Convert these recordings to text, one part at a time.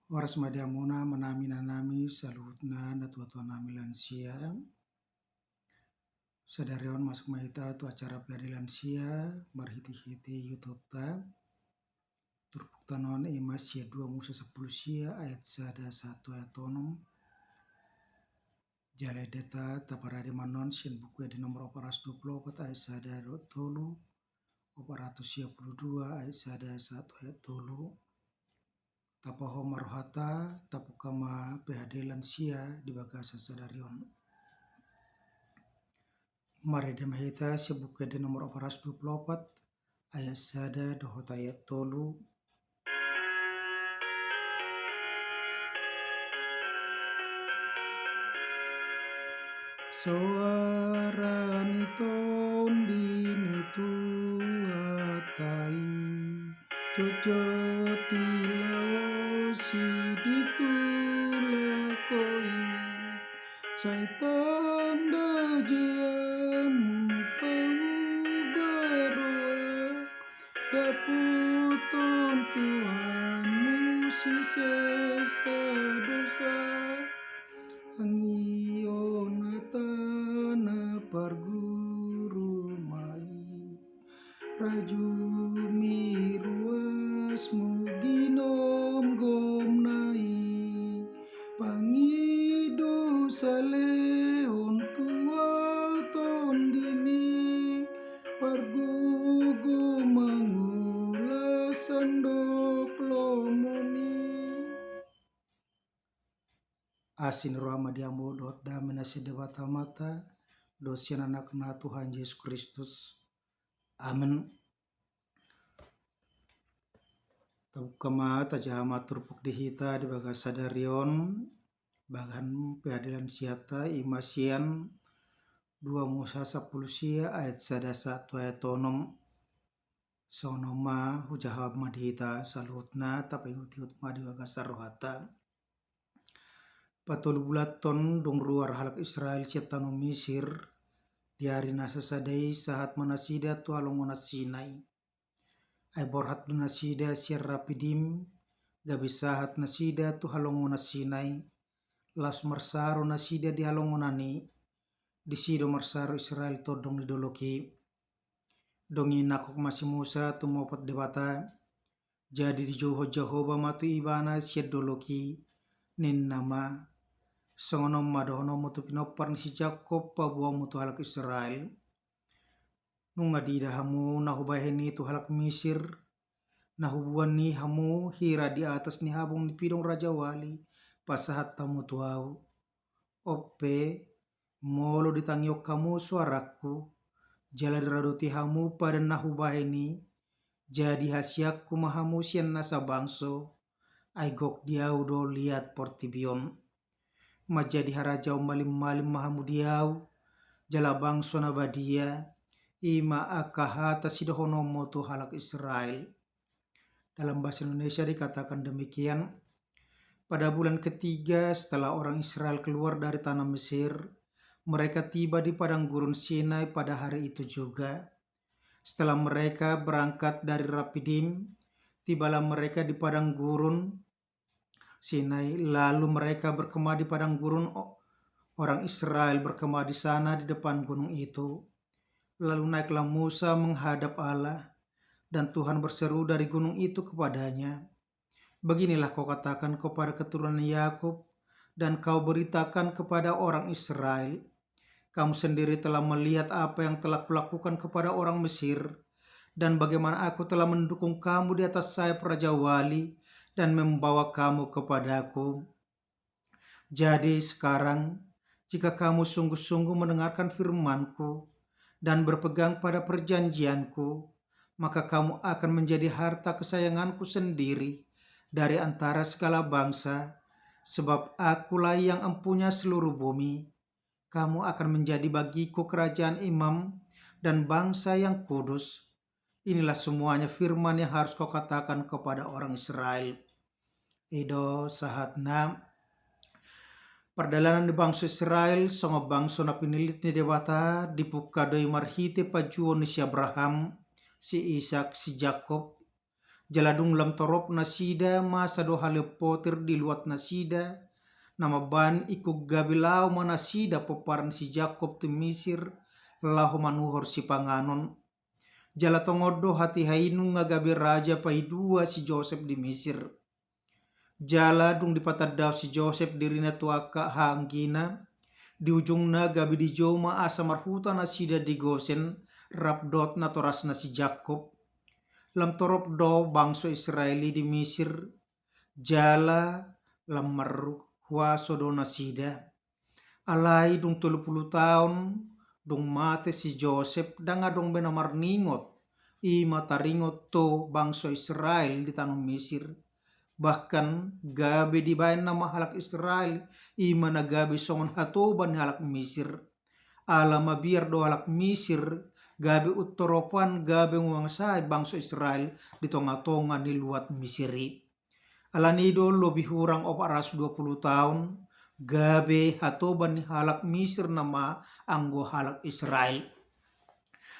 Waras madiamuna manami nanami saluhutna natuatua nami lansia. Sadarion masuk mahita tu acara piadi lansia marhiti-hiti YouTube ta. Turpuktanon ima sia 2 Musa 10 sia ayat sada 1 ayat tonom. Jalai data taparadi manon sin buku di nomor 424 ayat sada tolu. 422 ayat sada 1 ayat tolu. Tapaho maruhata tapukama PHD lansia di bagasa sadarion. Mari demahita sebuku di nomor 424 ayat sada dohota ayat tolu. Suarani tondini tuatai cocot dilawosi ditulakoi Saitan dajamu paubaroa daputon Tuhanmu sisa dosa angionatana parguru mai rajumi ruasmu ginom gomnai pangido saleon tua tondimi pargugu mangula sandok lomomi asin ruama diambo dot damina sedewata mata dosian anakna Tuhan Yesus Kristus. Amin. Tabukama tajama turpuk dihita di bagas sadarion bagan pehadilan siata imasian 2 Musa 10 sia ayat sada 1 ayat tonom sonoma hujahab madhita salutna tapi hutiut madi bagas sarohata patol bulaton dong ruar halak Israel siatano Misir diari nasa sadai saat manasida tu alongona Sinai ay borhat du nasida siar rapidim gabi sahat nasida tu halongona Sinai las marsaro nasida di halongonani disido marsaro Israel todong didoloki dongi nakok masih Musa tu mopat debata jadi di Jehovah matu ibana siad doloki nin nama songonom madohono mutu pinopar si Jakob pabuah mutu halak Israel nunga dida hamu nahubaheni tu halak Misir nahubuan ni hamu hira di atas ni habung di pidong raja wali pasahat tamu tuau ope molo ditangyok kamu suaraku jala diradoti hamu pada nahubaheni jadi hasiakku mahamu sian nasa bangso aigok diau do liat portibion majadi harajau malim-malim mahamu diau jala bangso nabadia ima akahata sidohono motu halak Israel. Dalam bahasa Indonesia dikatakan demikian, pada bulan ketiga setelah orang Israel keluar dari tanah Mesir, mereka tiba di padang gurun Sinai pada hari itu juga. Setelah mereka berangkat dari Rapidim, tibalah mereka di padang gurun Sinai, lalu mereka berkemah di padang gurun. Orang Israel berkemah di sana di depan gunung itu. Lalu naiklah Musa menghadap Allah, dan Tuhan berseru dari gunung itu kepadanya, beginilah kau katakan kepada keturunan Yakub, dan kau beritakan kepada orang Israel, kamu sendiri telah melihat apa yang telah kulakukan kepada orang Mesir, dan bagaimana aku telah mendukung kamu di atas sayap Raja Wali, dan membawa kamu kepadaku. Jadi sekarang, jika kamu sungguh-sungguh mendengarkan firman-Ku dan berpegang pada perjanjian-Ku, maka kamu akan menjadi harta kesayangan-Ku sendiri dari antara segala bangsa, sebab Akulah yang empunya seluruh bumi. Kamu akan menjadi bagiku kerajaan imam dan bangsa yang kudus. Inilah semuanya firman yang harus kau katakan kepada orang Israel. Edo sahatna perdalanan di bangsa Israel songo bangsa na pinilit ni dewata dipuka doi marhite pajuon ni si Abraham, si Ishak, si Jakob, Jaladung lam torop nasida masa do hale potir di luat nasida. Nama ban ikut gabilau manasida peparan si Jakob tu Misir lahu manuhor si panganon. Jala tongodo hati hainu ngagabi raja paidua si Joseph di Misir. Jala dung dipatadaw si Joseph dirina tuaka hanggina. Di ujungna gabi di joma asa marhuta nasida di Gosen rapdot na toras na si Jakob. Lam torop do bangso Israeli di Misir. Jala lam huaso do nasida. Alai dung 30 tahun dung mate si Joseph danga dong benamar ningot ima taringot to bangso Israel di tanah Mesir. Bahkan gabe di bayan nama halak Israel ima na gabe songon hatoban halak Mesir. Alama biar do halak Mesir gabe utoropan gabe nguangsai bangso Israel di tonga-tonga ni luat Misiri. Alanido lebih hurang opa ras 20 tahun gabe hatoban ni halak Misir nama anggo halak Israel.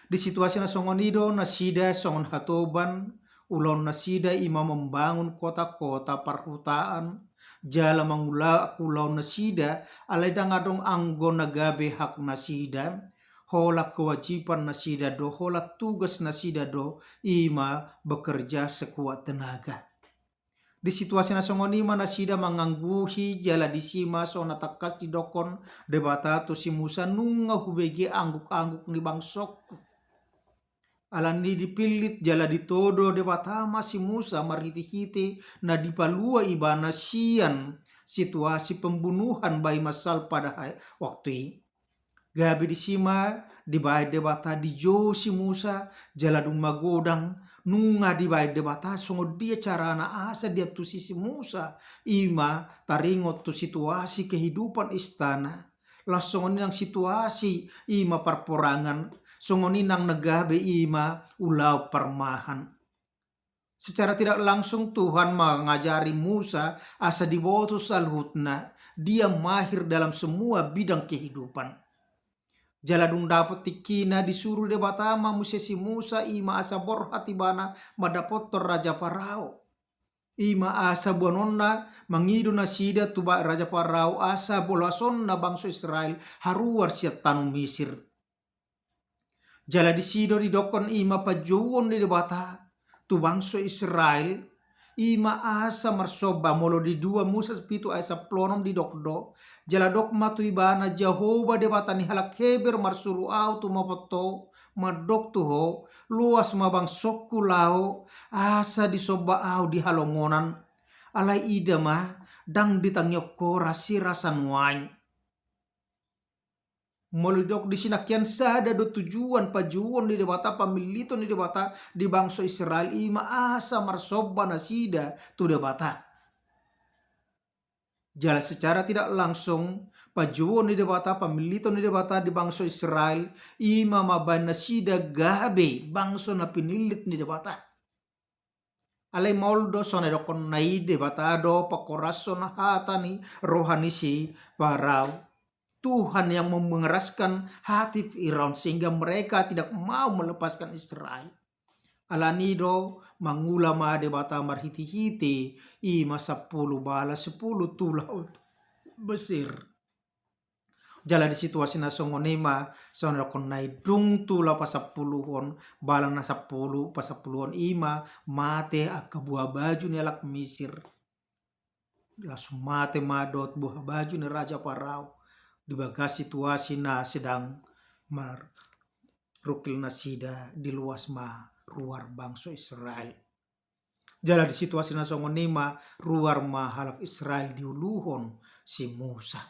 Di situasi na songonido nasida songon hatoban ulon nasida ima membangun kota-kota perhutaan jala mangula kulau nasida alai dangadong anggo nagabe hak nasida hola kewajiban nasida do hola tugas nasida do ima bekerja sekuat tenaga. Di situasi na songoni nasida mangangguhi jala disima so natakas di dokon debata to si Musa nunga hubege angguk-angguk ni bangsok. Alani dipilit jala ditodo debata si Musa marhiti-hiti na dipalua ibana sian situasi pembunuhan bayi masal pada waktu gabi disima dibayar debata di jo si Musa jaladung magodang nunga dibayar debata songo dia carana asa dia tu si Musa ima taringot tu situasi kehidupan istana lasongon yang situasi ima perporangan songoni nang negabe ima ulau permahan. Secara tidak langsung Tuhan mengajari Musa asa dibotos alhutna dia mahir dalam semua bidang kehidupan. Jaladung dapat tikina disuruh debatama musesi Musa ima asa borhati bana madapotor Raja Parao. Ima asa buanonna mangidu nasida tuba Raja Parao asa bolasonna bangsa Israel haruar siat tanum Misir. Jala disido di dokon ima pajuon di debata tu bangsa Israel ima asa marsoba molo di dua Musa pitu asa plonom di dokdo jala dok matu ibana Jehovah debata ni halak heber marsuru au tu mapoto madok tu ho luas mabang sokku lao asa disoba au di halongonan alai ida mah dang ditangyok ko rasi rasan wany. Molidok di sinakian sada do tujuan pajuan di debata pamilito di debata di bangsa Israel ima asa marsoba nasida tu debata. Jala secara tidak langsung pajuan di debata pamilito di debata di bangsa Israel ima maban nasida gabe bangsa na pinilit di debata. Alai moldo sone dokon nai debata do pakoraso na hatani rohani si Parao. Tuhan yang mengeraskan hati Firaun sehingga mereka tidak mau melepaskan Israel. Alanido mangulama debata marhiti-hiti ima 10 bala 10 tulau besir. Jala di situasi na songonema sonora konai dung tula pasapuluhon balang na 10 pasapuluhon ima mate akabuah baju ni alak Misir. Langsung mate madot buah baju ni Raja Parao. Di bagas situasi na sedang rukil nasida di luas ma ruar bangsa Israel. Jala di situasi na songonima ruar ma halak Israel diuluhon si Musa.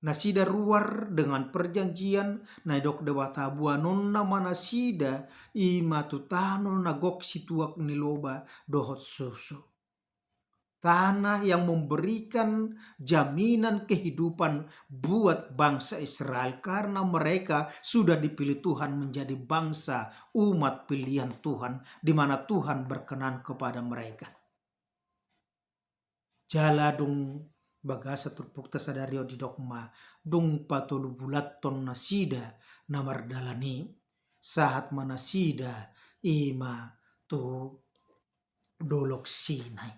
Nasida ruar dengan perjanjian naidok debata buanon nama nasida ima tutano nagok situak niloba dohot susu. Tanah yang memberikan jaminan kehidupan buat bangsa Israel karena mereka sudah dipilih Tuhan menjadi bangsa umat pilihan Tuhan di mana Tuhan berkenan kepada mereka. Jala dung bagasa turpukta sadario di dokma dung patolu bulaton nasida namar dalani saat manasida ima tu dolok Sinai.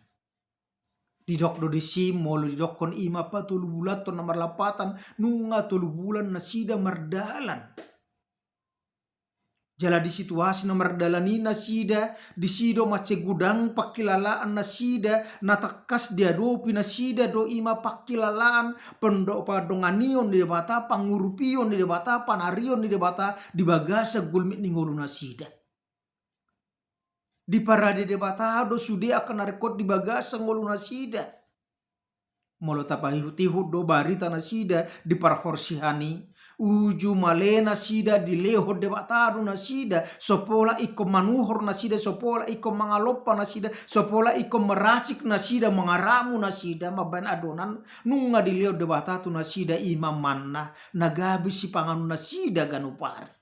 Didok do disi molo didok kon ima pa tulu bulat to nomor lapatan nunga tulu bulan nasida mardalan. Jala di situasi nomor dalani nasida disido mace gudang pakilalaan nasida natakas dia dopi nasida do ima pakilalaan pendo padonganion di debata pangurupion di debata panarion di debata di bagasa gulmit ningolu nasida. Di parade debata do sude akan rekod di bagasa ngolu nasida. Molo tapahihu do barita nasida di parhorsihani uju malena sida di leho debatadu nasida sopola iko manuhor nasida sopola iko mangalopa nasida sopola iko meracik nasida mengaramu nasida maban adonan nunga di leho debatatu nasida imam manna nagabi si panganu nasida ganupari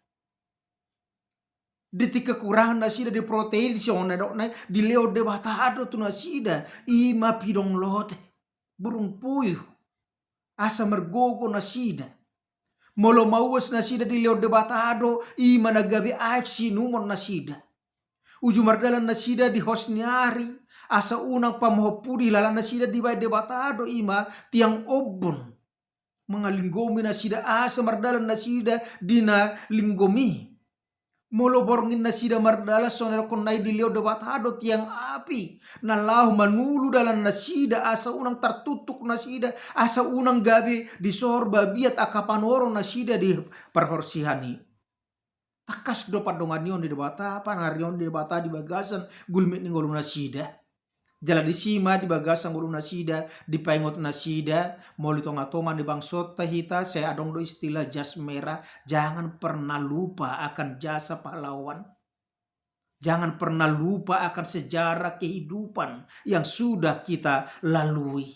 detik kekurangan nasida di protein di siona dokna di leho debatadu tu nasida ima pidong lote burung puyuh asa mergogo nasida molo mauas nasida di leo debatado i managabi aksi numon nasida uju mardalan nasida di hosniari asa unang pamahopudi lalan nasida di bay debatado ima tiang obon mengalinggomi nasida asa mardalan nasida dina linggomi molo borngin nasida mardala sonel konai di leo debatado tiang api nalau manulu dalam nasida asa unang tertutuk nasida asa unang gabi di sorba biat akapanoro nasida di perhorsihani takas do padonganion di debata panarion di debata di bagasan gulmit ninggolu nasida jala di sima di bagasan gulu nasida di paingot nasida moli tonga-tonga di bangsot tahita saya adong do istilah jas merah jangan pernah lupa akan jasa pahlawan. Jangan pernah lupa akan sejarah kehidupan yang sudah kita lalui.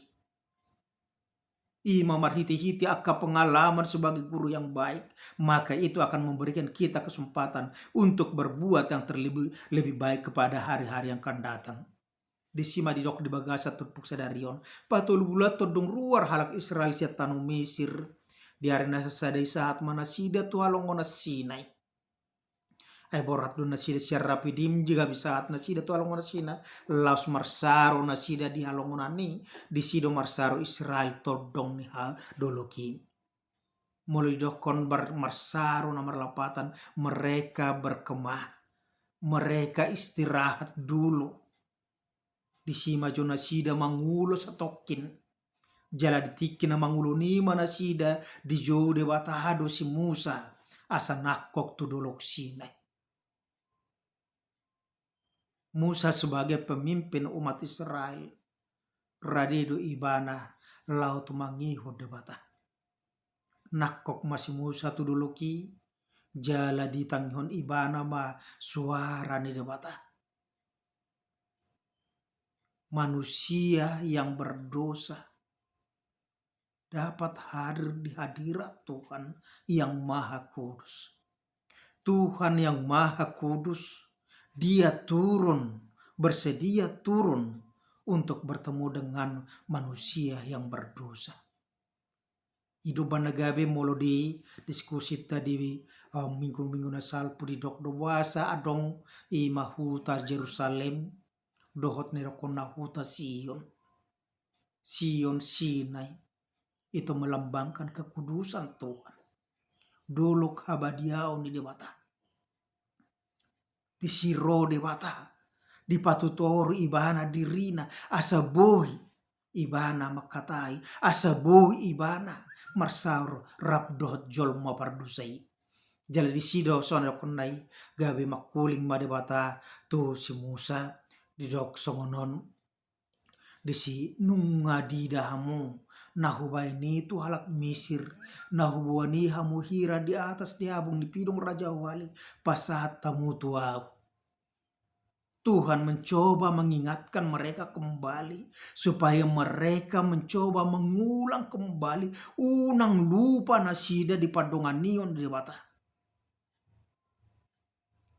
Imam marhiti-hiti akan pengalaman sebagai guru yang baik, maka itu akan memberikan kita kesempatan untuk berbuat yang lebih baik kepada hari-hari yang akan datang. Di sima di dok di bagasa turpuk sadarion patul bulat todong ruar halak Israel siatanu Mesir di arena sasadai saat mana sida tu halongon Sinai ay borat dun nasida siar rapidim jika bisa at nasida tu halongon Sinai laus marsaro nasida di halongon ani di sido marsaro Israel todong ni ha doloki mulai dokon bar marsaro nomor lapatan mereka berkemah mereka istirahat dulu. Di sima jo nasida mangulo satokin jala ditikin na mangulo ni manasida di jo de batahado si Musa asa nakok tu dolok Sinai. Musa sebagai pemimpin umat Israel radedo ibana laut mangiho de batah nakok masih Musa tu doloki jala ditanghon ibana ma suara ni de batah manusia yang berdosa dapat hadir di hadirat Tuhan yang Maha Kudus. Tuhan yang Maha Kudus, Dia bersedia turun untuk bertemu dengan manusia yang berdosa. Hidup banagabe molo di diskusi tadi minggu-minggu nasal pudi dok doasa adong i mahuta Jerusalem dohot nerokona huta Sion Sinai itu melambangkan kekudusan Tuhan dolok habadiao ni debata di siro debata di patutor ibana dirina asabohi ibana makatai asabohi ibana marsaur rap dohot jol mapardusai jala di sido sonel konai gabe makuling madebata tu si Musa di dok songonon disi nunga didahamu nahubai ni tu halak Mesir nahubuani hamu hira di atas diabung di pidung Raja Wali pasat tamu tuau. Tuhan mencoba mengingatkan mereka kembali supaya mereka mencoba mengulang kembali unang lupa nasida di padonganion di batah.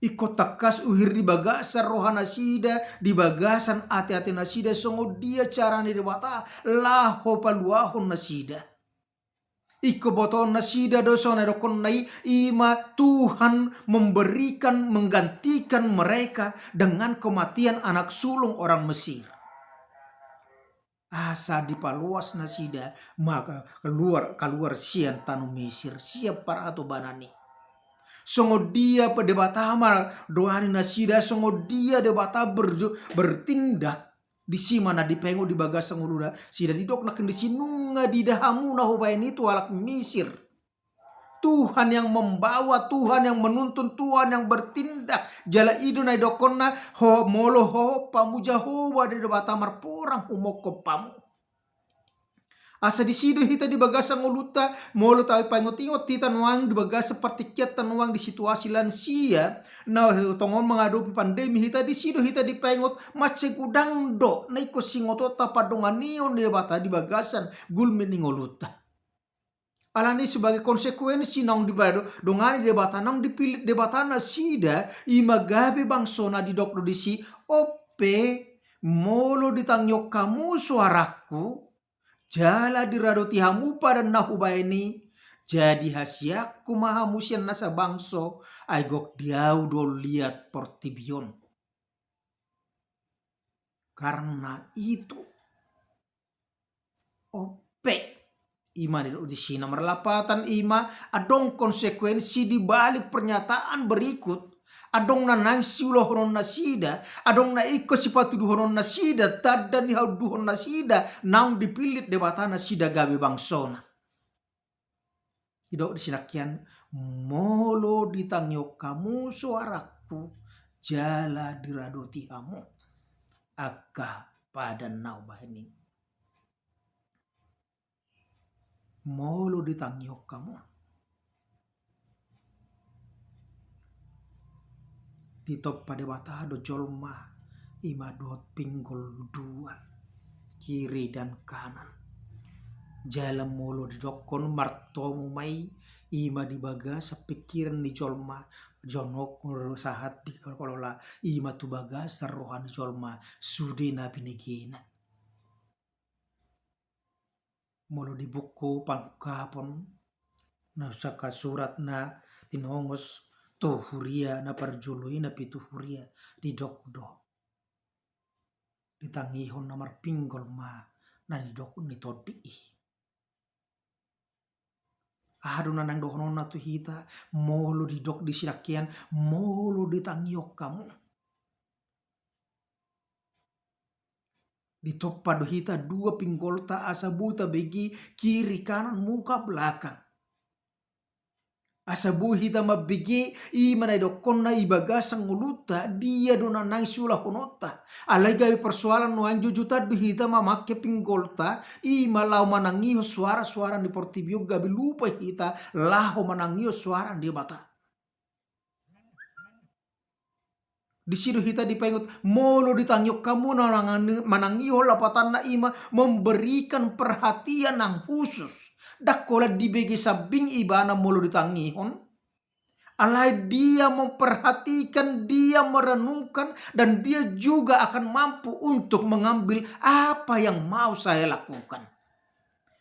Iko takas uhir di bagasan rohana sida di bagasan ati-ati nasida songo dia carane di bata laho paluahon nasida Iko boton na sida doso na dokon nai ima Tuhan memberikan menggantikan mereka dengan kematian anak sulung orang Mesir. Asa dipaluas na sida maka keluar sian tanu Mesir siap para atau banani. Songo dia pedebatama doani nasida songo dia debata bertindak di simana di pengo di bagasang ulura sida di dok nak di sinunga di dahamu na hubain itu alak Mesir. Tuhan yang membawa, Tuhan yang menuntun, Tuhan yang bertindak. Jala idu na dokonna ho molo ho pamu Jahowa di debatamar porang umoko pamu. Asa di sido hita di bagasa nguluta molo tawi pangotingot hita nuang di bagasa partikiat tanuang di situasi lansia na tongon menghadapi pandemi hita di sido hita di pengot mace gudang do na iko singoto tapadonganion di bata di bagasan gulmin ngoluta. Alani sebagai konsekuensi nang dibado dongani debata nang dipilih debatana sida imagabe bangsona di dokdo disi ope molo ditangyok kamu suaraku jala diradoti hamu pada nahubaini jadi hasiaku maha musian nasa bangso aigok diau do liat portibion. Karena itu ope ima di sini nomor 8 ima adong konsekuensi di balik pernyataan berikut. Adong na nang siulo honon nasida, adong na iko sipatu duhonon nasida, tada ni hau duhon nasida, nang dipilit debata nasida gabe bangsona. Idok disinakian, molo ditangyo kamu suaraku, jala diradoti hamu, aga pada nau bahini. Molo ditangyo kamu. Di top pada bata do jolma ima dot pinggul dua kiri dan kanan jalan molo di dokon martomu mai ima di baga sepikiran di jolma jonok sahat di kolola ima tu baga serohan di jolma sudena binegina molo di buku pangkapon na saka surat na tinongos to huria na parjului na pitu huria di dokdo ditangihon namar pinggol ma na di dok ni todi adu nanang dohonon na tu hita molo di dok di sirakian molo ditangiyok kamu di toppa do hita dua pinggol ta asa buta begi kiri kanan muka belakang asabu hita mabigi i manai dokon na ibagasang nguluta dia dona nai sula honota alai gawe persoalan no anju juta du hita mamake pinggolta i malau manangio suara-suara di portibio gabe lupa hita laho manangio suara di bata di situ hita dipengut molo ditangyok kamu manangio lapatan na ima memberikan perhatian yang khusus dakola dibegi sabing ibana molo ditangihon alai dia memperhatikan dia merenungkan dan dia juga akan mampu untuk mengambil apa yang mau saya lakukan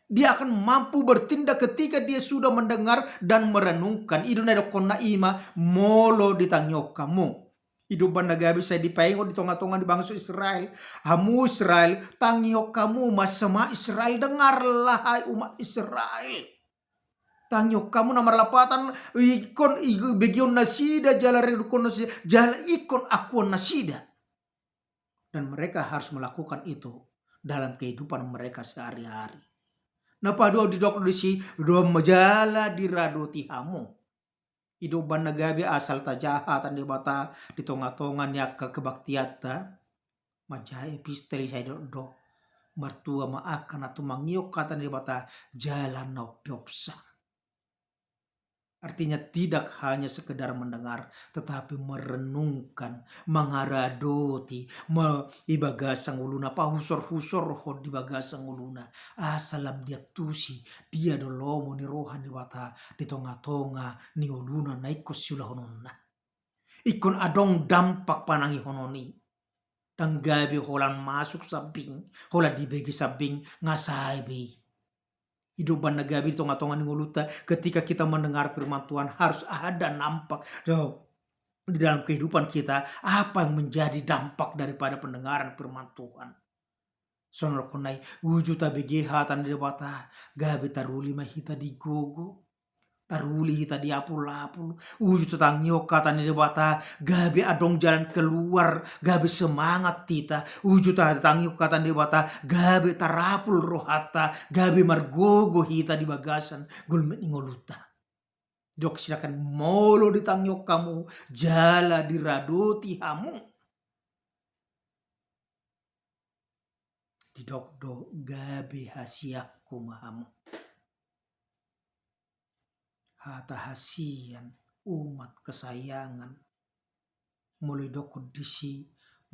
dia akan mampu bertindak ketika dia sudah mendengar dan merenungkan iduna dokonna ima molo ditangiyok kamu hidup banda gabi saya dipengot di tengah-tengah di bangsa Israel. Hamu Israel, tangihok kamu masama Israel, dengarlah hai umat Israel. Tangihok kamu nomor lapatan ikon begion nasida jala redukon nasida jala ikon akuan nasida. Dan mereka harus melakukan itu dalam kehidupan mereka sehari-hari. Napa doa di dokter disi doa majala diradoti hamu. Hidup nagabi asal tajahatan di bata di tonga-tongan ya kebaktiata majai episteli saya do martua maakan atau mangiok kata di bata jalan no piopsa artinya tidak hanya sekedar mendengar tetapi merenungkan mengaradoti ibagasang uluna pahusor-husor hod di bagasang uluna asalam dia tusi dia dolomo ni rohan di wata di tonga-tonga ni uluna naikos sula hononna ikon adong dampak panangi hononi tanggabi holan masuk sabing hola dibegi sabing ngasai be Hidup banagabi tonga-tonga nguluta ketika kita mendengar firman Tuhan harus ada nampak di dalam kehidupan kita apa yang menjadi dampak daripada pendengaran firman Tuhan. Sonor konai wujud tabegeha tan de bata gabe taruli mahita di gogo taruli hita di apul-apul wujud tatang nyoka tan de bata gabe adong jalan keluar gabe semangat tita wujud tatang nyoka tan de bata gabe tarapul rohata gabe margogo hita di bagasan gulmet ngoluta dok silakan molo ditangyok kamu jala diradoti hamu didokdo gabe hasiakku mahamu hata hasian umat kesayangan mulai doko disi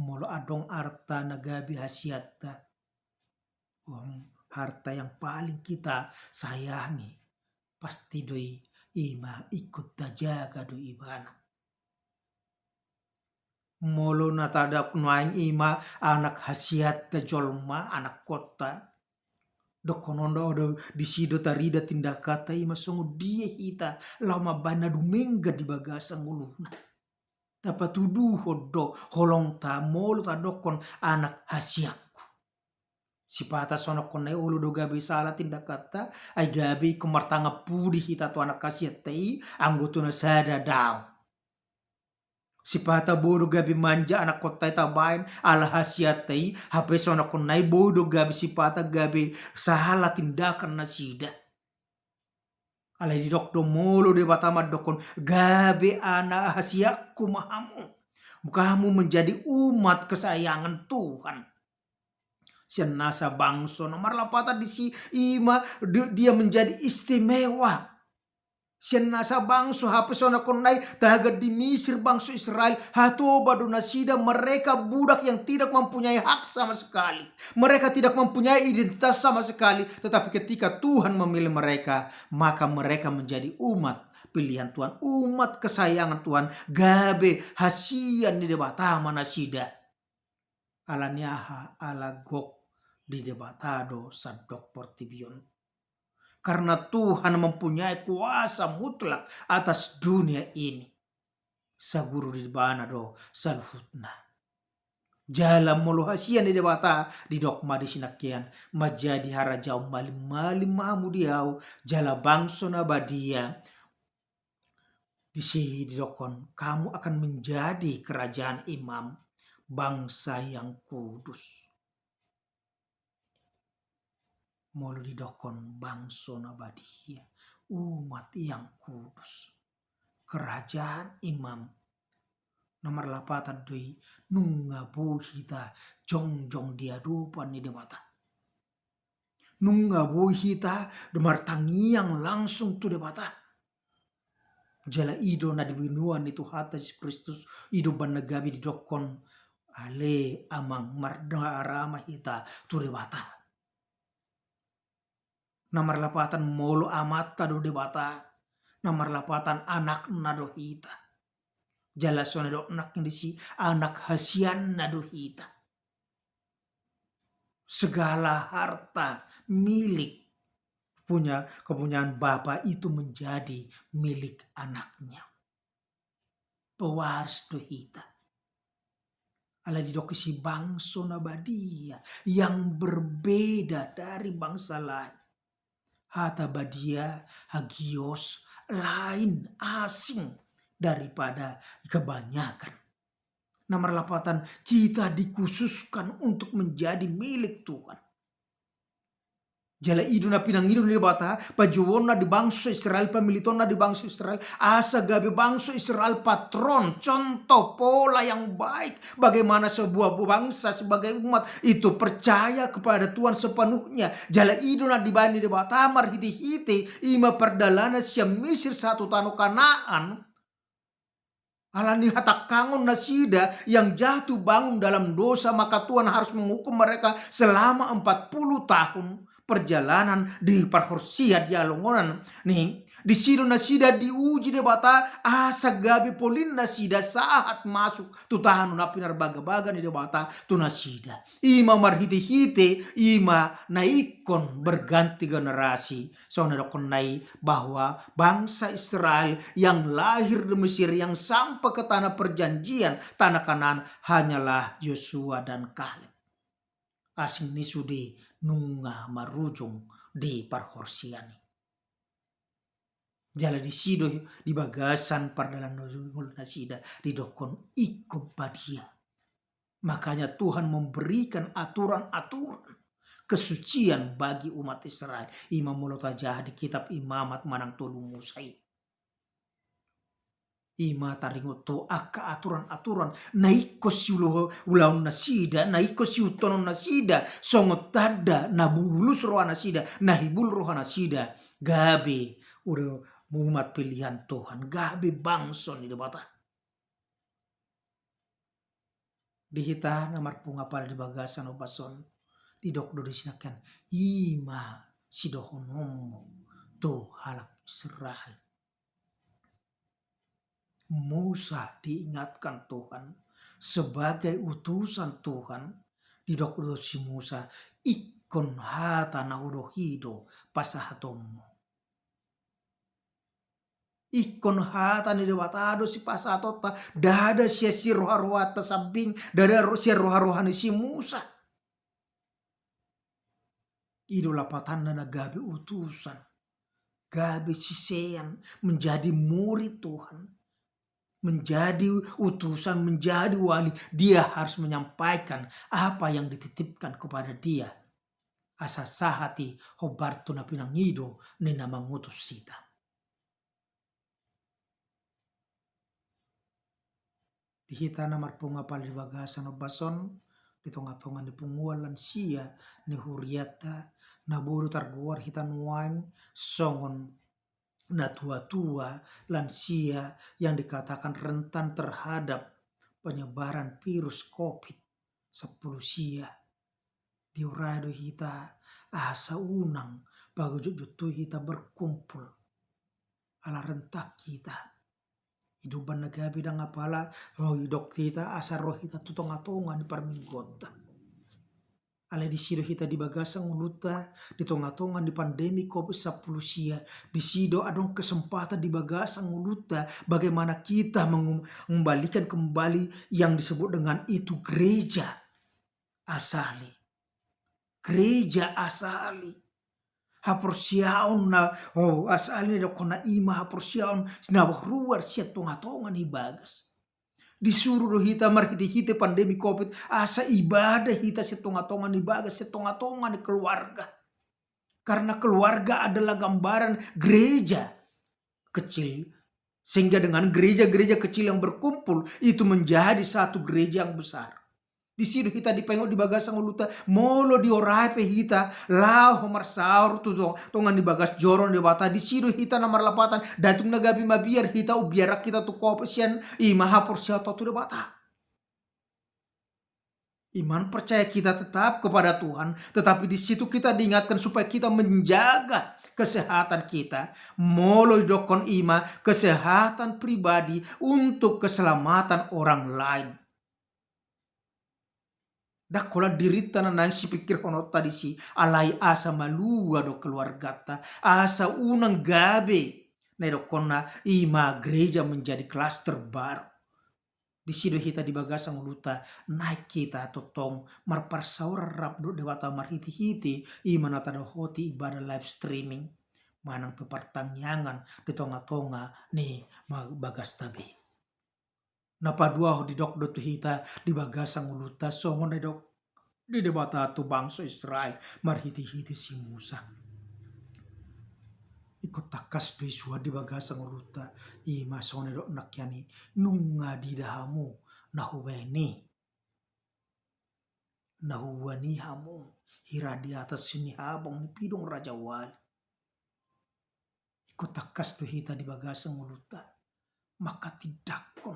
molo adong arta nagabi hasiatta harta yang paling kita sayangi pasti doi ima ikut tajaga doi ibana molo natada kunaing ima anak hasiat jolma anak kota dokonondo do disido tarida tindak kata ima songo dia hita lama bana dumengga di bagasa nguluna dapat tuduh hodo holong ta molo ta dokon anak hasiatku sipata sono konai ulu do gabe salah tindak kata ai gabe kemartanga pudi hita tu anak hasiat tei anggotuna sada daw sipata bodo gabi manja anak kota tabain ala hasiatai hape sona konai bodo gabi sipata gabi sahala tindakan nasida ala di dokdo molo de batama dokon gabi anak hasiakku mahamu kamu menjadi umat kesayangan Tuhan senasa bangso nomor lapata di si ima dia menjadi istimewa senasa bangso hapesona konai taga di Mesir bangso Israel hatoba donasida mereka budak yang tidak mempunyai hak sama sekali mereka tidak mempunyai identitas sama sekali tetapi ketika Tuhan memilih mereka maka mereka menjadi umat pilihan Tuhan umat kesayangan Tuhan gabe hasian di debata manasida ala nyaha ala gok di debatado sadok portibion karena Tuhan mempunyai kuasa mutlak atas dunia ini. Saguru di bana do salhutna. Jala molo hasian di debata di dokma di sinakian majadi harajau malim mamu diau jala bangso na badia di sini di dokon kamu akan menjadi kerajaan imam bangsa yang kudus. Molo didokon bangso nabadia umat yang kudus kerajaan imam nomor lapatan doi nunga bohita jong dia dupan ni demata nunga bohita demar tangiang langsung tu demata jala ido na dibinuan itu hata Kristus ido banagabi didokon ale amang marda arama hita tu demata nomor lapatan molo amata do debata nomor lapatan anak nado hita jala sone do anak disi anak hasian nado hita segala harta milik kepunyaan bapa itu menjadi milik anaknya pewaris do hita ala didokisi bangso nabadia yang berbeda dari bangsa lain hata badia hagios lain asing daripada kebanyakan. Nomor lapatan kita dikhususkan untuk menjadi milik Tuhan. Jala iduna pinang iduna di bata pajuwona di bangsa Israel pemilitona di bangsa Israel asa gabe bangsa Israel patron contoh pola yang baik bagaimana sebuah bangsa sebagai umat itu percaya kepada Tuhan sepenuhnya jala iduna di bani di bata mar hiti ima perdalana siam Mesir satu tanah Kanaan alani hatak kangon nasida yang jatuh bangun dalam dosa maka Tuhan harus menghukum mereka selama 40 tahun perjalanan di perhorsia di alongonan nih Di sido nasida diuji de bata asa gabi polin nasida saat masuk tu tahan na pinar baga-baga ni de bata tu nasida. Ima marhite-hite ima naikon berganti generasi. So nadokon nai bahwa bangsa Israel yang lahir di Mesir yang sampai ke tanah perjanjian tanah Kanaan hanyalah Yosua dan Kaleb. Asing ni sudi nunga marujung di parhorsiani. Jala di sido di bagasan pardalan nujungul nasida di dokon ikut badia. Makanya Tuhan memberikan aturan-aturan kesucian bagi umat Israel. Imam mulut aja di kitab imamat manang tolu musai. Ima taringo to aka aturan-aturan naiko siulo ulaun nasida naiko siutonon nasida songot tada nabulus roha nasida nahibul roha nasida gabe udah umat pilihan Tuhan gabe bangson di bata dihita namar punga pada di bagasan obason di dokdo disinakan ima sidohonomo to halak Israel. Musa diingatkan Tuhan sebagai utusan Tuhan di dokdo si Musa ikon hata naudohido pasahatomo. Ikon hata ni dewatado si pasatota dada si roha-roha sabing dada si roha-roha ni si Musa. Idola patanda na gabi utusan. Gabi sisean menjadi murid Tuhan. Menjadi utusan, menjadi wali. Dia harus menyampaikan apa yang dititipkan kepada dia. Asa sahati hobarto na pinangido ni na mangutus sita. Dihita na marpunga pali bagasan o bason, di tonga-tonga ni punguan lansia ni huriata, na buru targuar hitan wang, songon na tua-tua lansia yang dikatakan rentan terhadap penyebaran virus COVID-10 sia. Diurado hita asa unang bagujutu hita berkumpul ala rentak kita. Hidupan nagabi dan ngapala hidok kita asar roh kita tutonga-tonga di parminggota. Ale di sido kita di bagasang uluta di tonga-tonga di pandemi COVID-10 sia. Di sido adong kesempatan di bagasang uluta bagaimana kita mengembalikan kembali yang disebut dengan itu gereja asali. Gereja asali. Haporsiaon na asali do kona ima haporsiaon na ruar siat tonga-tonga ni bagas. Disuruh hita marhiti-hiti pandemi COVID asa ibadah hita siat tonga-tonga ni bagas siat tonga-tonga ni keluarga. Karena keluarga adalah gambaran gereja kecil. Sehingga dengan gereja-gereja kecil yang berkumpul itu menjadi satu gereja yang besar. Di situ kita dipengok di bagasang uluta molo di orape hita lao homar saur tu tongan di bagas joron di bata di situ hita namar lapatan datung nagabi mabiar hita ubiarak kita tu kopesian imaha porsia tu di bata. Iman percaya kita tetap kepada Tuhan, tetapi di situ kita diingatkan supaya kita menjaga kesehatan kita, molo dokon ima kesehatan pribadi untuk keselamatan orang lain. Dak kola dirita na nang si pikir hono tadi si alai asa malua do keluargata asa unang gabe na do kona ima gereja menjadi klaster baru. Di sido hita di bagasang uluta naik kita totong marparsaura rap do dewata marhiti-hiti ima nata do hoti ibadah live streaming manang pepertangyangan di tonga-tonga ni bagas tabe. Napa dua ho di dok do tu hita di bagasang uluta songon dok di debata tu bangsa Israel marhiti-hiti si Musa. Ikut takas do isua di bagasang uluta ima songon dok nakyani nunga di dahamu nahuwani hamu hira di atas sini habong ni pidong raja wali. Ikut takas do hita di bagasang uluta maka tidak kon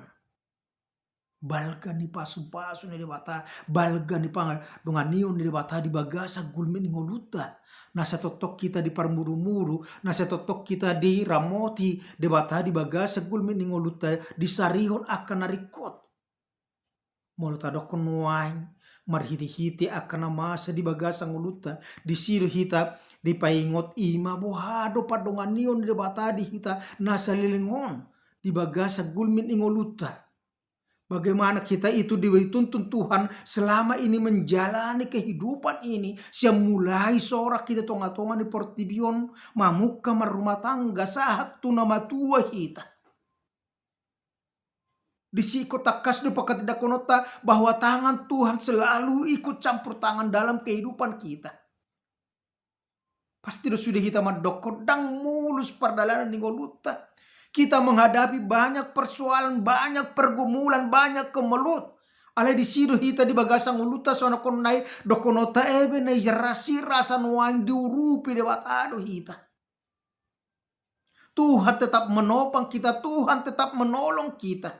balga ni pasu-pasu ni debata, balga ni panga donganion ni debata di bagasa gulmi ni ngoluta. Nasa totok kita di parmuru-muru, nasa totok kita di ramoti debata di bagasa gulmi ni ngoluta di sarihon akan narikot. Moluta dokon nuain marhiti-hiti akan masa di bagasa ngoluta di siru hita di paingot ima bohado padonganion di debata di hita nasa lilingon di bagasa gulmi ni ngoluta. Bagaimana kita itu dituntun Tuhan selama ini menjalani kehidupan ini. Siang mulai sorak kita tonga-tonga di portibion mamuka marumah tangga saat nama tua kita. Disiko takas pakat tidak konota bahwa tangan Tuhan selalu ikut campur tangan dalam kehidupan kita. Pasti sudah kita madok dang mulus perdalanan di goluta. Kita menghadapi banyak persoalan, banyak pergumulan, banyak kemelut. Ale di sido hita di bagasang uluta sono konai dokonota ebe na jarasi rasa nuang diurupi de batado hita. Tuhan tetap menopang kita, Tuhan tetap menolong kita.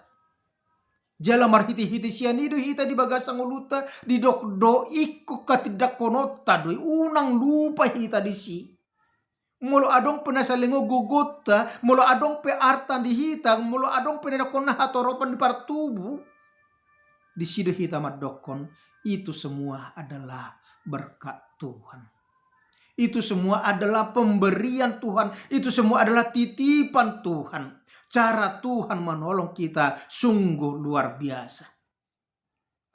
Jala marhiti-hiti sianido hita di bagasang uluta di do ikut katidak konota doi unang lupa hita di si. Molo adong penasalingo gugota, molo adong pe artan di hitang, molo adong penedakon na hatoropan di partubu. Di sido hita madokon, itu semua adalah berkat Tuhan. Itu semua adalah pemberian Tuhan, itu semua adalah titipan Tuhan. Cara Tuhan menolong kita sungguh luar biasa.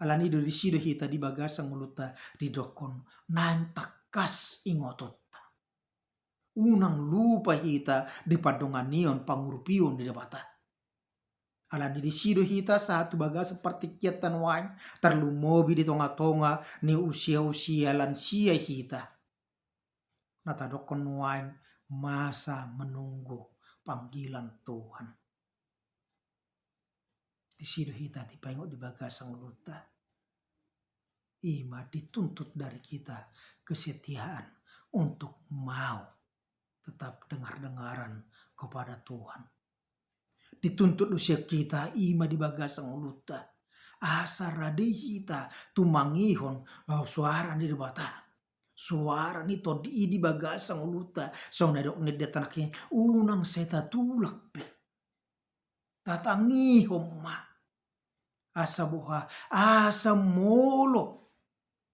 Alanido di sido hita di bagasang muluta di dokon, nantakas ingotot. Unang lupa hita di padonganion pangurupion di debata. Alani di sido hita satu baga seperti kiatan wain terlumobi di tonga-tonga ni usia-usia lansia hita. Natadokon wain masa menunggu panggilan Tuhan. Di sido hita dipengok di baga sanguluta. Ima dituntut dari kita kesetiaan untuk mau tetap dengar-dengaran kepada Tuhan. Dituntut usia kita ima di bagasang uluta. Asa radihita tumangihon suara ni debata. Suara ni todi di bagasang uluta. So nadok ni detanaki unang seta tulak pe. Tatangihon ma. Asa buha, asa molo.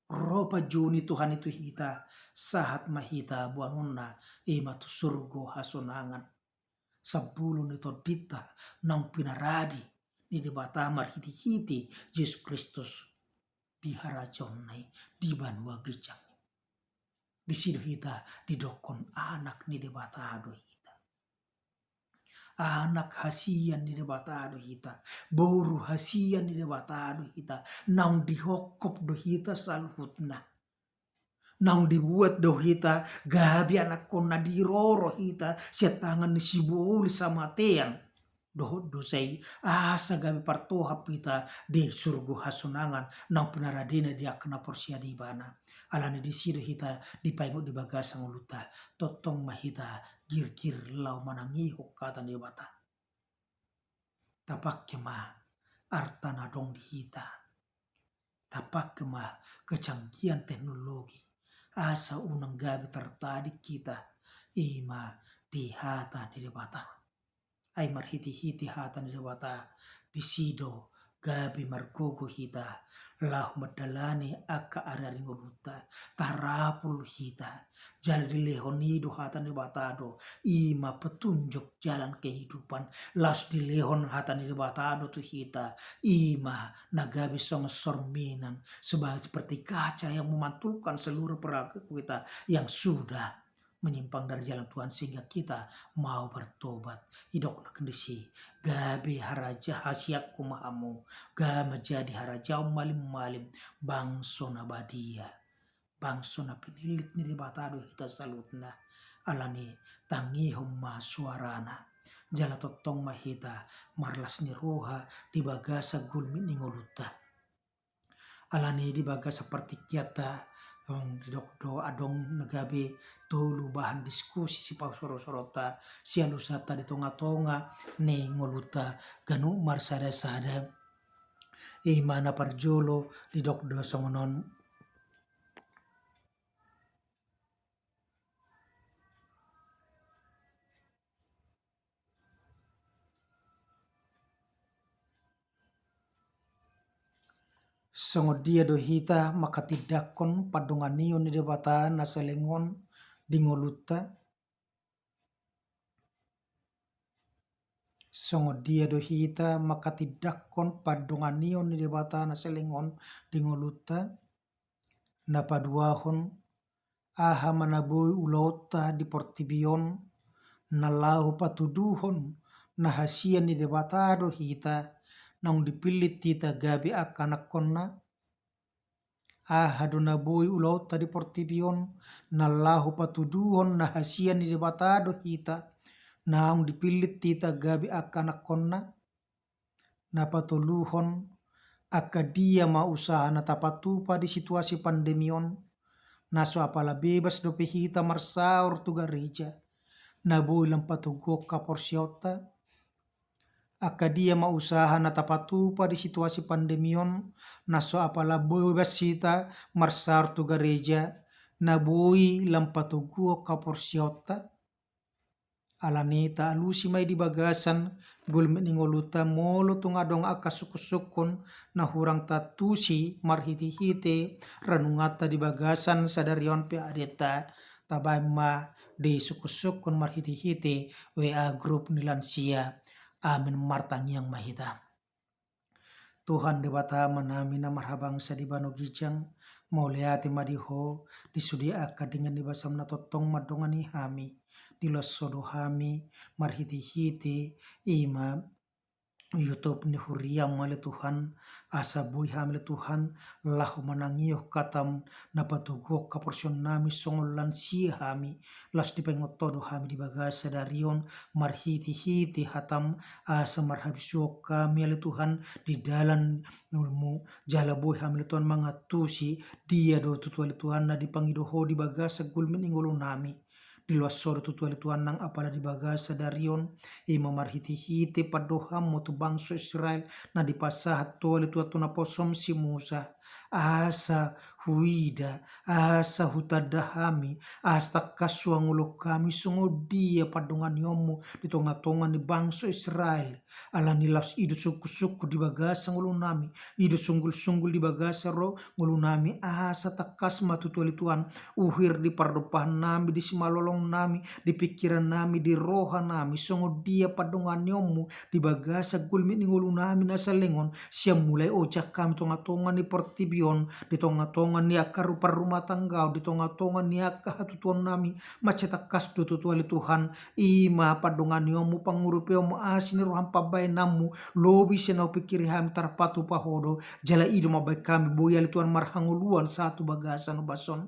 Ropa juni Tuhan itu hita saat mahita buanuna ima tu surgo hasonangan. Sabulu nito dita nang pinaradi ni debata marhiti-hiti Yesus Kristus di harajonai di banua gijang. Di sido hita didokon anak ni debata ado hita. Anak hasian ni debata ado hita. Boru hasian ni debata ado hita. Nang dihokop do hita saluhutna. Nang dibuat do hita gabi anak kona diroro hita siat tangan ni sibuli sama teang. Dohot dosai asa gabi partohap hita di surgo hasunangan nang penaradina dia kena porsia di bana. Alani di sido hita dipaingot di bagasang uluta. Totong mahita gir-gir lau manangihok kata ni bata. Tapak kema artana dong di hita. Tapak kema kecanggihan teknologi. Asa unang gabi tertadik kita. Ima di hata ni bata. Ay marhiti-hiti hata ni debata di sido gabi margogo hita lah madalani aka arari ngoluta tarapul hita jadi dilehonido hata ni batado ima petunjuk jalan kehidupan las dilehon hata ni batado tu hita ima nagabi song sorminan seperti kaca yang memantulkan seluruh perilaku kita yang sudah menyimpang dari jalan Tuhan sehingga kita mau bertobat. Hidok na kendisi gabi haraja hasiak kumahamu ga menjadi haraja malim-malim bangso na badia bangso na pinilit ni batado hita salutna alani tangihom ma suarana jala totong mahita marlas ni roha di bagasa gulmi ni ngoluta alani di bagasa seperti kiata di dokdo adong nagabe tulu bahan diskusi si soro-sorota si alusata di tonga-tonga ne ngoluta ganu marsada-sada Imana parjolo di dok do songonon. Songo dia do hita makatidakon padonganion ni debata naselengon dingoluta. Songo dia do hita makatidakon padonganion ni debata naselengon dingoluta. Napaduahon aha manabui ulota di portibion nalau patuduhon nahasian ni debata do hita nang dipilih tita gabi akanak konna ahaduna boi ulauta di portibion nalahu patuduhon nahasian ni debata do hita nang dipilih tita gabi akanak konna napatuluhon akadia ma usaha natapatupa di situasi pandemion naso apala bebas do hita marsaur tu gereja na boi lampatugok kaporsiota akadia mausaha na tapatupa di situasi pandemion naso apala bebas sita marsar tu gereja na boi lampatuguo kaporsiota alanita alusi mai di bagasan gulme ningoluta molo tunga dong aka suku-sukun na hurang tatusi marhiti-hite ranungata di bagasan sadarion pe adeta tabaima di suku-sukun marhiti-hite WA grup nilansia amin martangiang mahita. Tuhan debata manamina marhabang sa di bano gijang mauleati madiho disudia aka dengan dibasam na totong madongani hami di losodo hami marhiti-hiti ima YouTube ni huriam male Tuhan asa bui hamile Tuhan lahu manangio katam napatugok kaporsion nami songol lansia hami las dipengotodo hami di bagasa darion marhiti-hiti hatam asa marhabisyo kami ale Tuhan di dalam nulmu jala bui hamile Tuhan mangatusi dia do tutu ale Tuhan na dipangidoho di bagasa gulmin ingolo nami di luas sore tutu ali Tuhan nang apala di bagasa darion ima marhiti-hiti padoham motu bangso Israel na di pasahat tu ali Tuhan tuna posom si Musa asa huida asa hutadahami asa kasuangulo kami sungodia padongan yomu di tonga-tonga ni bangso Israel ala nilas idu suku-suku di bagasa ngulu nami idu sunggul-sunggul di bagasa ro ngulu nami asa takas matutu ali Tuhan uhir di pardopahan nami di simalolong nami di pikiran nami di roha nami songo dia padongan yomu di bagasa gulmi ni ngulu nami nasalengon siam mulai ojak kami tonga-tonga ni portibion di tonga-tonga ni akar rumah tangga di tonga-tonga ni akar hatutuan nami macetak kas tutu ali Tuhan ima padongan yomu pangurupeo mu asini roham pabai namu lobi senau pikiri ham tarpatu pahodo jala idu mabai kami boya ali Tuhan marhanguluan satu bagasan bason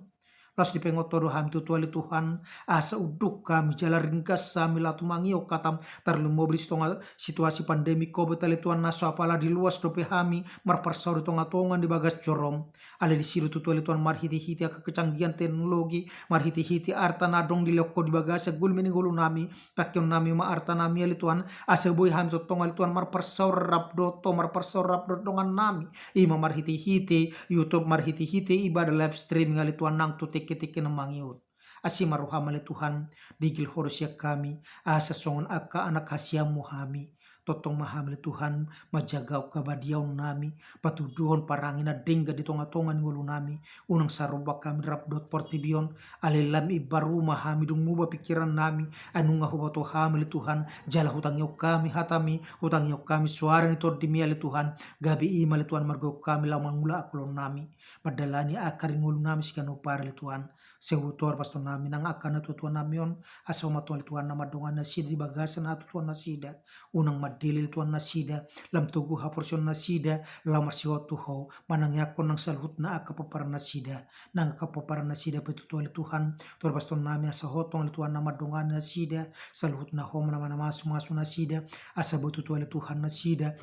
las di pengotodo ham tutu ali Tuhan asa uduk kami jala ringkas sami latu mangio katam tarlumo bris tonga situasi pandemi COVID ali Tuhan naso apala di luas dope hami marparsau di tonga-tonga di bagas corom ale di siru tutu ali Tuhan marhiti-hiti aka kecanggihan teknologi marhiti-hiti arta nadong di loko di bagas gulmini gulu nami pakyon nami ma arta nami ali Tuhan asa boy ham totong ali Tuhan marparsau rabdo to marparsau rabdo dongan nami ima marhiti-hiti YouTube marhiti-hiti ibadah live streaming ali Tuhan nang tutik-tik mangiut asi maruham ali Tuhan digil horosya kami asa songon aka anak hasiamu hami totong maham ali Tuhan majagau kabadiau nami patuduhon parangina dengga di tonga-tonga ngulu nami unang saruba kami rabdot portibion alelam ibaru mahami dung muba pikiran nami anunga hubato hami ali Tuhan jala hutang yok kami hatami hutang yok kami suara ni tordimi ali Tuhan gabi ima ali Tuhan margo kami lamangula akulon nami madalani akar ngulu nami sikano para ali Tuhan sehutor pastor nami nang akan tutuan namion asoma tuan Tuhan nama dongan nasida di bagasan hatu tuan nasida unang madilil tuan nasida lam tugu haporsion nasida lam marsiwatu ho manang yakon nang salhut na akapapara nasida nang akapapara nasida betutuan Tuhan tuan pastor nami asa hotong Tuhan nama dongan nasida salhut na ho mana masu nasida asa betutuan Tuhan nasida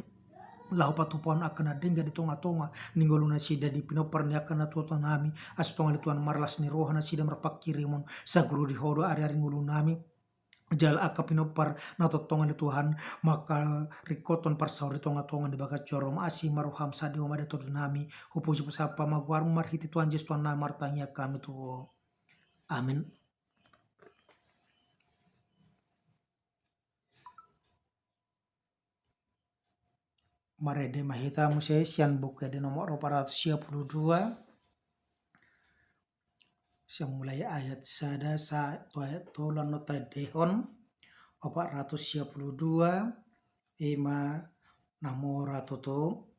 lahu patupuan akan adengga di tonga-tonga ninggolu nasida di pinopar ni akan atuatan nami astonga li Tuhan marlas ni roha nasida marpakirimon saguru di hodo ari-ari ngulu nami jal akapino par natotongan di Tuhan maka rikoton par sauri tonga-tongan di bagat jorom asi maruham sadi omade to nami hupuji pusapa magwar marhiti Tuhan Yesus Tuhan na martanya kami tuh. Amin. Marede mahita musai sian buku di nomor 422 siang mulai ayat sada sa ayat tolan nota dehon 422 ema namora toto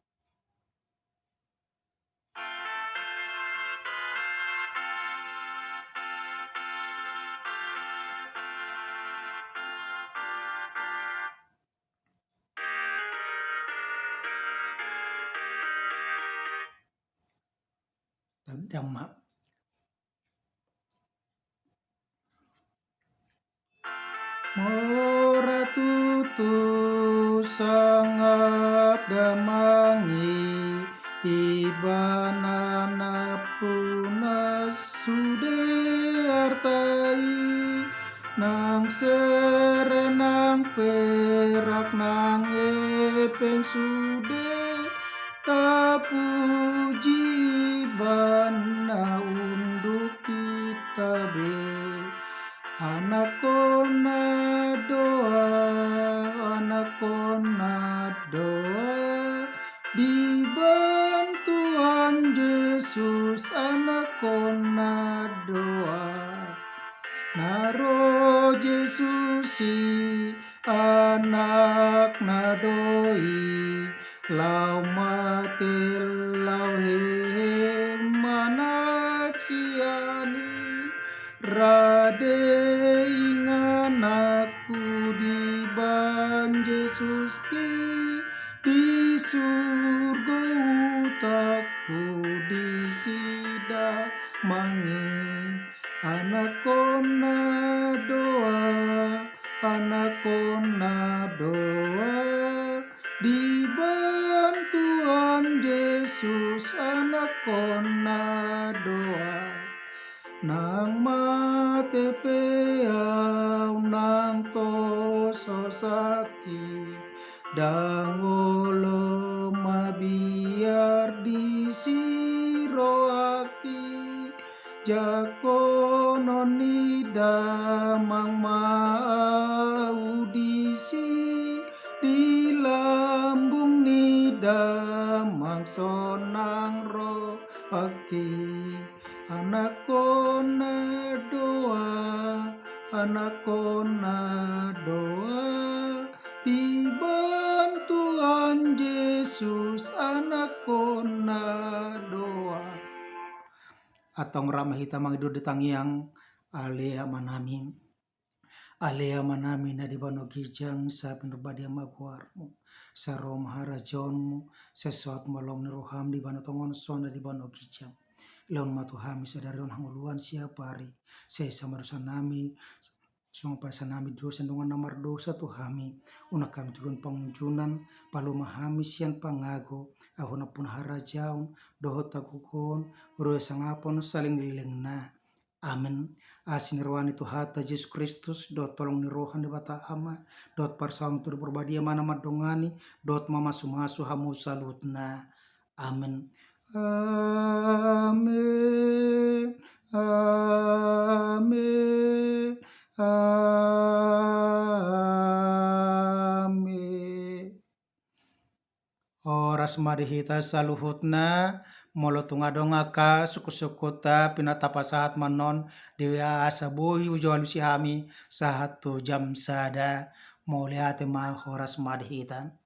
damma. Mora tutu sangap damangi ibanana puna sude artai nang serenang perak nang epeng sude tapuji bana unduk kita be. Anakona doa di bantuan Yesus anakona doa naro Yesusi anak nadoi lau mate lau he manak siani rade ingan aku di ban Yesus ki di surga utakku di sida mangi anakona doa di bantuan Yesus anakona doa nang mate peau nang toso sakit dangolo mabiar di siroaki jakono nida mang audisi di lambung nida mang sonang ro aki anakona doa di bantuan Yesus anakona doa atong ramah hita mangidur di tangiang alea manami na di bano gijang sa penerbadia magwarmu sa rom harajonmu sesuat malom neroham di bano tongon sonda di bano gijang leon matu hami sadarion hanguluan siapa hari saya sama dosa nami semua pasal nami dosa dengan namar dosa tu hami una kami tugon pengunjunan palu mahami sian pangago ahuna pun harajaun doho takukon roe sangapon saling lilengna amin asin nirwani tu hata Yesus Kristus dot tolong nirohan di bata ama dot parsang tu berbadia mana madongani dot mama sumasu hamu salutna amin. Amin, amin, amin. Oras madihita saluhutna molo tungadonga ka suku-sukuta pinatapa saat manon dewi asa bohi ujawalu si hami 1 jam sada mau lihat ma horas madihita.